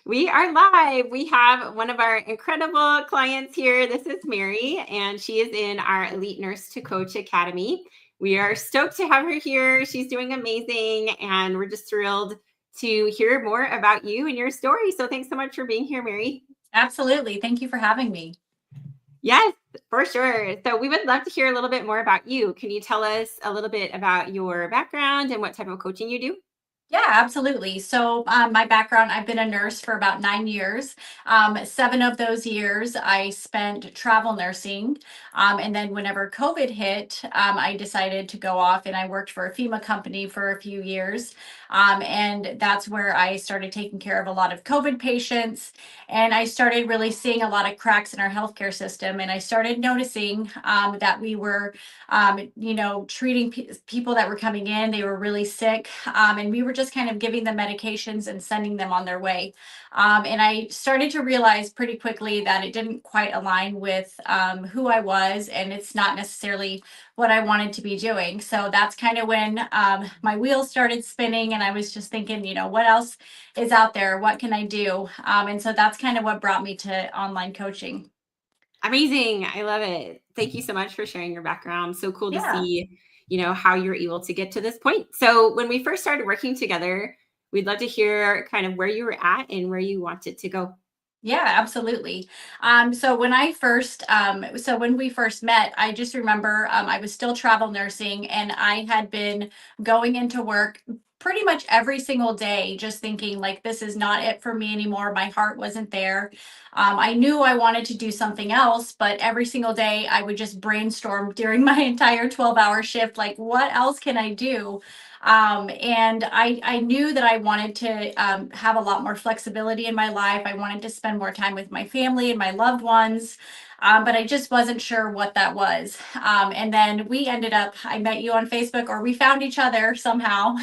We are live. We have one of our incredible clients here. This is Mary, and she is in our Elite Nurse to Coach Academy. We are stoked to have her here. She's doing amazing, and we're just thrilled to hear more about you and your story. So thanks so much for being here, Mary. Absolutely. Thank you for having me. Yes, for sure. So we would love to hear a little bit more about you. Can you tell us a little bit about your background and what type of coaching you do? Yeah, absolutely. So, my background, I've been a nurse for about 9 years. 7 of those years I spent travel nursing. And then, whenever COVID hit, I decided to go off and I worked for a FEMA company for a few years. And that's where I started taking care of a lot of COVID patients. And I started really seeing a lot of cracks in our healthcare system. And I started noticing that we were treating people that were coming in. They were really sick, and we were just kind of giving them medications and sending them on their way. And I started to realize pretty quickly that it didn't quite align with who I was, and it's not necessarily what I wanted to be doing. So that's kind of when my wheels started spinning, and I was just thinking, what else is out there? What can I do? And so that's kind of what brought me to online coaching. Amazing. I love it. Thank you so much for sharing your background. So cool to Yeah. see, how you're able to get to this point. So when we first started working together, we'd love to hear kind of where you were at and where you wanted to go. Yeah, absolutely. So when we first met, I just remember I was still travel nursing, and I had been going into work pretty much every single day, just thinking like, this is not it for me anymore. My heart wasn't there. I knew I wanted to do something else, but every single day I would just brainstorm during my entire 12-hour shift, like, what else can I do? And I knew that I wanted to have a lot more flexibility in my life. I wanted to spend more time with my family and my loved ones. But I just wasn't sure what that was. And then I met you on Facebook, or we found each other somehow.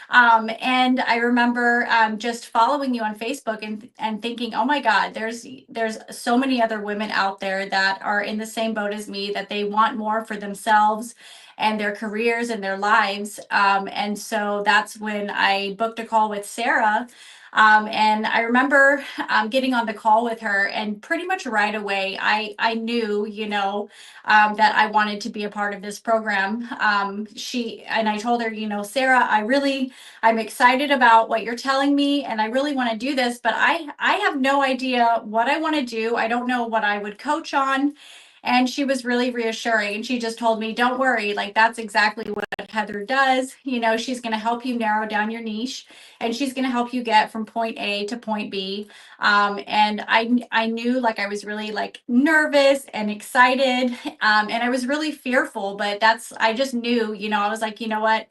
And I remember just following you on Facebook and thinking, oh my God, there's so many other women out there that are in the same boat as me, that they want more for themselves and their careers and their lives. And so that's when I booked a call with Sarah. And I remember getting on the call with her, and pretty much right away, I knew, that I wanted to be a part of this program. I told her, Sarah, I'm excited about what you're telling me, and I really want to do this, but I have no idea what I want to do. I don't know what I would coach on. And she was really reassuring. And she just told me, don't worry, like, that's exactly what Heather does. She's going to help you narrow down your niche, and she's going to help you get from point A to point B. And I knew, like, I was really like nervous and excited. And I was really fearful, but I just knew, I was like, you know what?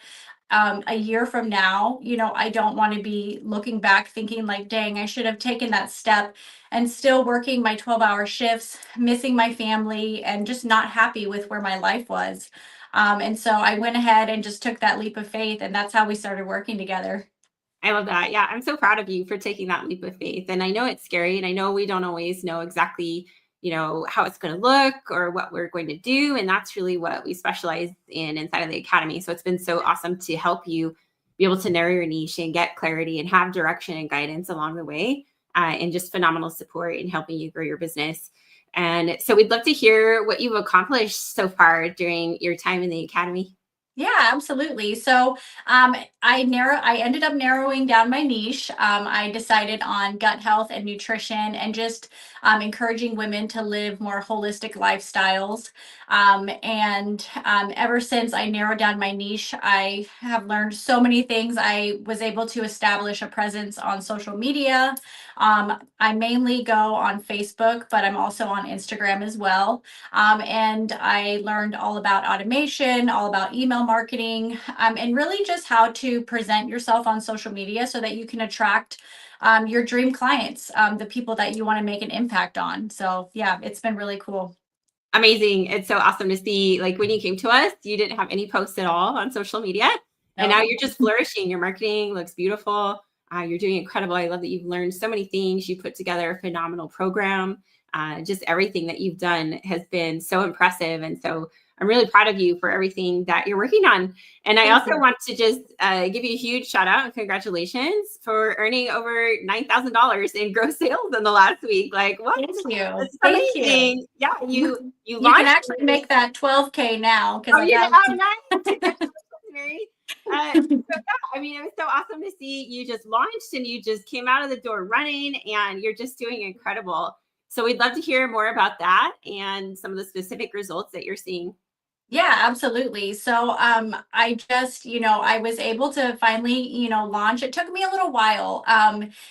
A year from now, I don't want to be looking back thinking like, dang, I should have taken that step, and still working my 12-hour shifts, missing my family, and just not happy with where my life was. And so I went ahead and just took that leap of faith, and that's how we started working together. I love that. Yeah, I'm so proud of you for taking that leap of faith. And I know it's scary, and I know we don't always know exactly, how it's going to look or what we're going to do. And that's really what we specialize in inside of the academy. So it's been so awesome to help you be able to narrow your niche and get clarity and have direction and guidance along the way, and just phenomenal support in helping you grow your business. And so we'd love to hear what you've accomplished so far during your time in the academy. Yeah, absolutely. So I ended up narrowing down my niche. I decided on gut health and nutrition, and just encouraging women to live more holistic lifestyles. And ever since I narrowed down my niche, I have learned so many things. I was able to establish a presence on social media. I mainly go on Facebook, but I'm also on Instagram as well. And I learned all about automation, all about email marketing, and really just how to present yourself on social media so that you can attract your dream clients, the people that you want to make an impact on. So, yeah, it's been really cool. Amazing. It's so awesome to see. Like, when you came to us, you didn't have any posts at all on social media. And now No. you're just flourishing. Your marketing looks beautiful. You're doing incredible. I love that you've learned so many things. You put together a phenomenal program. Just everything that you've done has been so impressive. And so I'm really proud of you for everything that you're working on. And I Thank also you. want to just give you a huge shout out and congratulations for earning over $9,000 in gross sales in the last week. Like, what? Thank you. This is Thank you. amazing. Yeah, you You can launched. actually make that 12K now because Oh, I you know, got. oh, nice. Congratulations, Mary. So yeah, I mean, it was so awesome to see you just launched and you just came out of the door running and you're just doing incredible. So we'd love to hear more about that and some of the specific results that you're seeing. Yeah, absolutely. So, I just, I was able to finally, launch. It took me a little while.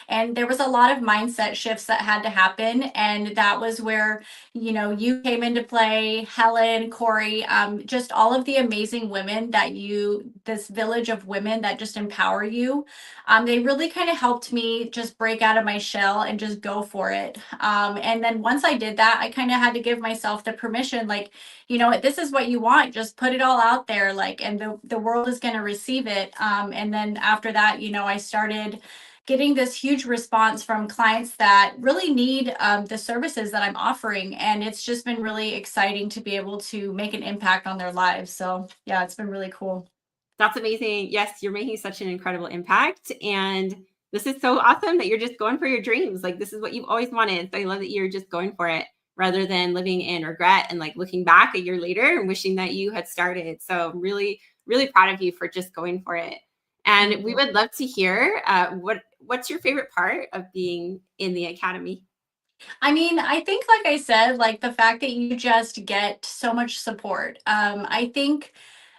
And there was a lot of mindset shifts that had to happen. And that was where, you came into play, Helen, Corey, just all of the amazing women this village of women that just empower you. They really kind of helped me just break out of my shell and just go for it. And then once I did that, I kind of had to give myself the permission, like, this is what you want, just put it all out there, like, and the world is going to receive it. And then after that, I started getting this huge response from clients that really need the services that I'm offering. And it's just been really exciting to be able to make an impact on their lives. So yeah, it's been really cool. That's amazing. Yes, you're making such an incredible impact. And this is so awesome that you're just going for your dreams. Like, this is what you've always wanted. So I love that you're just going for it rather than living in regret and like looking back a year later and wishing that you had started. So I'm really, really proud of you for just going for it. And Thank we you. would love to hear what's your favorite part of being in the academy? I mean, I think, like I said, like the fact that you just get so much support. I think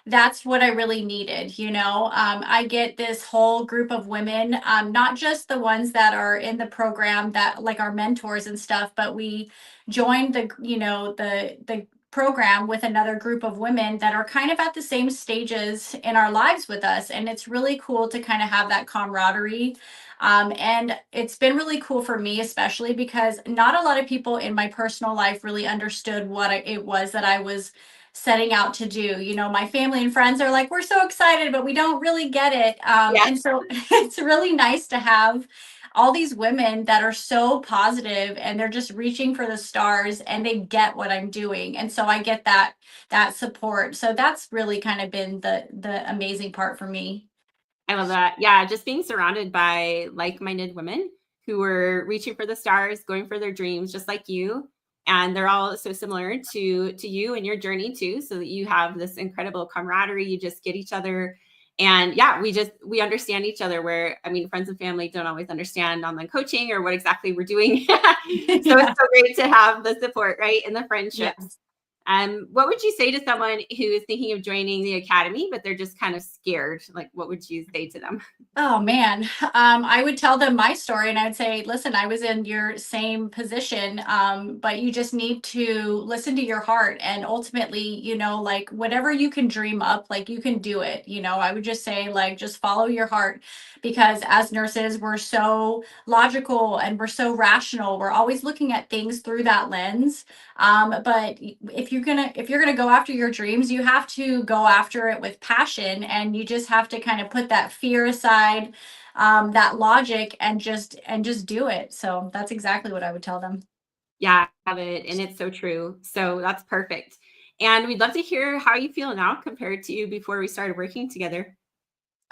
that's what I really needed. I get this whole group of women, not just the ones that are in the program that like our mentors and stuff, but we joined the program with another group of women that are kind of at the same stages in our lives with us. And it's really cool to kind of have that camaraderie. And it's been really cool for me, especially because not a lot of people in my personal life really understood what it was that I was setting out to do. My family and friends are like, we're so excited, but we don't really get it. Yeah, And so it's really nice to have all these women that are so positive and they're just reaching for the stars and they get what I'm doing. And so I get that support. So that's really kind of been the amazing part for me. I love that. Yeah, just being surrounded by like-minded women who were reaching for the stars, going for their dreams just like you. And they're all so similar to you and your journey too, so that you have this incredible camaraderie. You just get each other. And yeah, we understand each other where I mean friends and family don't always understand online coaching or what exactly we're doing. So it's Yeah. so great to have the support, right? And the friendships. Yes. What would you say to someone who is thinking of joining the academy, but they're just kind of scared? Like, what would you say to them? Oh man, I would tell them my story and I would say, listen, I was in your same position, but you just need to listen to your heart. And ultimately, like whatever you can dream up, like you can do it. I would just say, like, just follow your heart because as nurses, we're so logical and we're so rational. We're always looking at things through that lens. But if you're gonna go after your dreams, you have to go after it with passion, and you just have to kind of put that fear aside, that logic, and just do it. So that's exactly what I would tell them. Yeah, I love it. And it's so true. So that's perfect. And we'd love to hear how you feel now compared to before we started working together.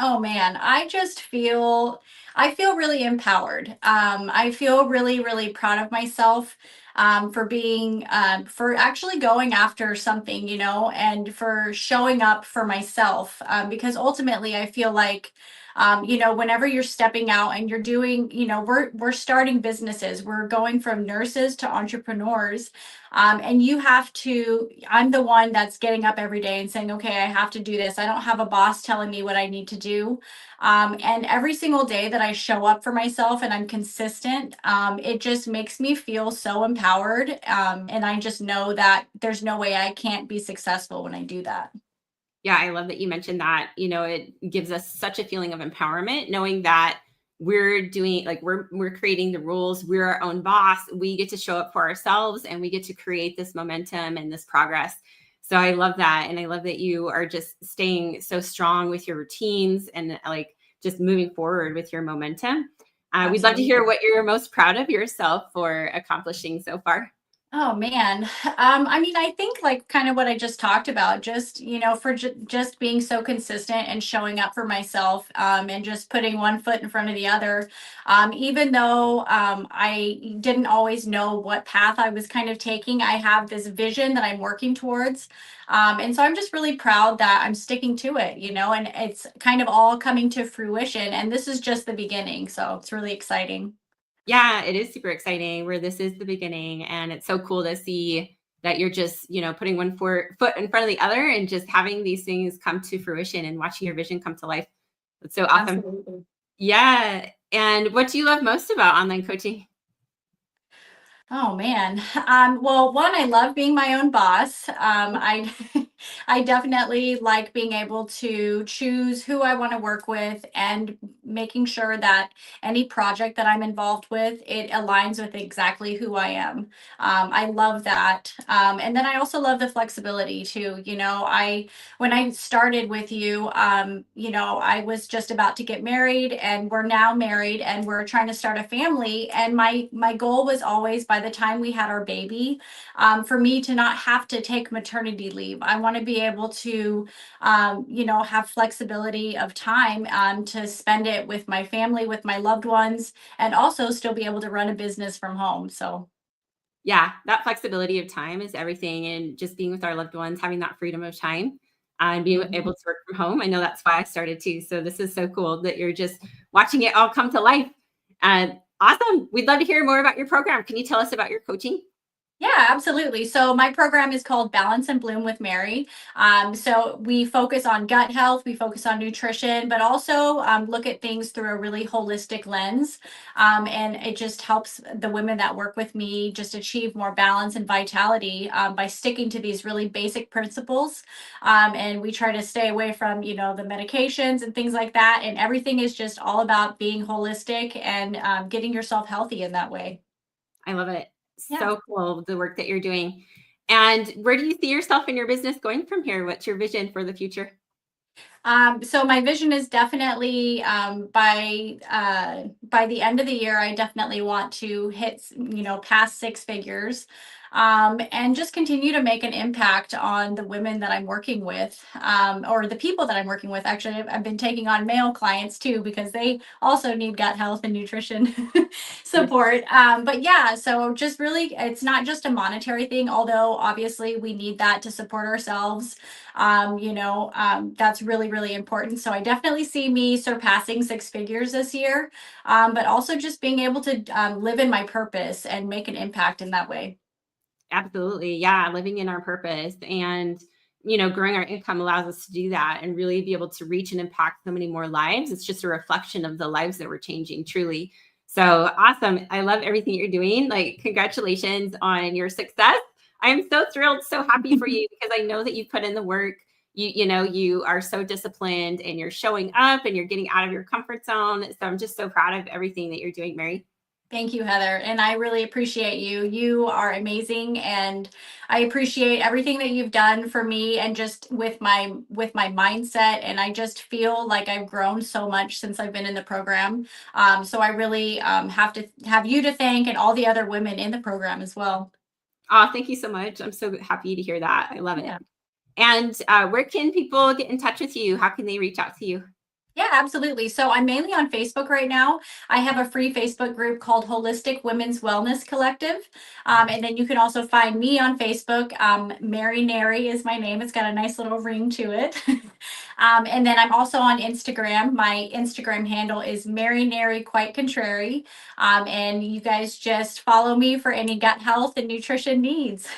Oh man, I feel really empowered. I feel really, really proud of myself for actually going after something, and for showing up for myself. Because ultimately, I feel like, whenever you're stepping out and you're doing, we're starting businesses, we're going from nurses to entrepreneurs. And I'm the one that's getting up every day and saying, okay, I have to do this. I don't have a boss telling me what I need to do. And every single day that I show up for myself and I'm consistent, it just makes me feel so empowered. And I just know that there's no way I can't be successful when I do that. Yeah, I love that you mentioned that. It gives us such a feeling of empowerment knowing that we're doing like we're creating the rules, we're our own boss, we get to show up for ourselves and we get to create this momentum and this progress. So I love that. And I love that you are just staying so strong with your routines and like just moving forward with your momentum. We'd love to hear Absolutely. what you're most proud of yourself for accomplishing so far. Oh man. I mean, I think like kind of what I just talked about, just, for just being so consistent and showing up for myself, and just putting one foot in front of the other. Even though I didn't always know what path I was kind of taking, I have this vision that I'm working towards. And so I'm just really proud that I'm sticking to it, and it's kind of all coming to fruition. And this is just the beginning. So it's really exciting. Yeah, it is super exciting where this is the beginning. And it's so cool to see that you're just, putting one foot in front of the other and just having these things come to fruition and watching your vision come to life. That's so awesome. Absolutely. Yeah. And what do you love most about online coaching? Oh man. Well, one, I love being my own boss. I I definitely like being able to choose who I want to work with and making sure that any project that I'm involved with, it aligns with exactly who I am. I love that. And then I also love the flexibility too. I when I started with you, I was just about to get married, and we're now married, and we're trying to start a family. And my goal was always, by the time we had our baby, for me to not have to take maternity leave. I want to be able to, have flexibility of time, to spend it with my family, with my loved ones, and also still be able to run a business from home. So Yeah, that flexibility of time is everything. And just being with our loved ones, having that freedom of time and being able mhm. to work from home. I know that's why I started too. So this is so cool that you're just watching it all come to life. Awesome. We'd love to hear more about your program. Can you tell us about your coaching? Yeah, absolutely. So my program is called Balance and Bloom with Mary. So we focus on gut health, we focus on nutrition, but also look at things through a really holistic lens. And it just helps the women that work with me just achieve more balance and vitality, by sticking to these really basic principles. And we try to stay away from, the medications and things like that. And everything is just all about being holistic and getting yourself healthy in that way. I love it. Yeah. So cool, the work that you're doing. And where do you see yourself in your business going from here? What's your vision for the future? So my vision is definitely, by the end of the year, I definitely want to hit, past six figures, and just continue to make an impact on the women that I'm working with, or the people that I'm working with. Actually, I've been taking on male clients too because they also need gut health and nutrition Yes, support. But yeah, so just really, it's not just a monetary thing, although obviously we need that to support ourselves. That's really, really important. So I definitely see me surpassing six figures this year, but also just being able to live in my purpose and make an impact in that way. absolutely. Yeah, living in our purpose and growing our income allows us to do that and really be able to reach and impact so many more lives. It's just a reflection of the lives that we're changing, truly. So awesome. I love everything you're doing. Like, congratulations on your success. I am so thrilled, so happy for you because I know that you put in the work. You are so disciplined and you're showing up and you're getting out of your comfort zone. So I'm just so proud of everything that you're doing, Mary. Thank you, Heather. And I really appreciate you. You are amazing. And I appreciate everything that you've done for me and just with my mindset. And I just feel like I've grown so much since I've been in the program. So I really have to have you to thank, and all the other women in the program as well. Oh, thank you so much. I'm so happy to hear that. I love it. Yeah. And where can people get in touch with you? How can they reach out to you? Yeah, absolutely. So I'm mainly on Facebook right now. I have a free Facebook group called Holistic Women's Wellness Collective. And then you can also find me on Facebook. Mary Nary is my name. It's got a nice little ring to it. And then I'm also on Instagram. My Instagram handle is Mary Nary Quite Contrary. And you guys just follow me for any gut health and nutrition needs.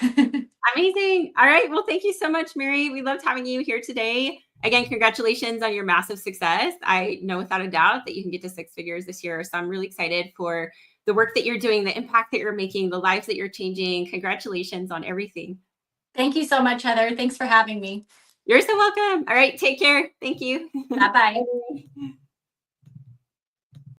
Amazing. All right. Well, thank you so much, Mary. We loved having you here today. Again, congratulations on your massive success. I know without a doubt that you can get to six figures this year. So I'm really excited for the work that you're doing, the impact that you're making, the lives that you're changing. Congratulations on everything. Thank you so much, Heather. Thanks for having me. You're so welcome. All right. Take care. Thank you. Bye bye. Bye.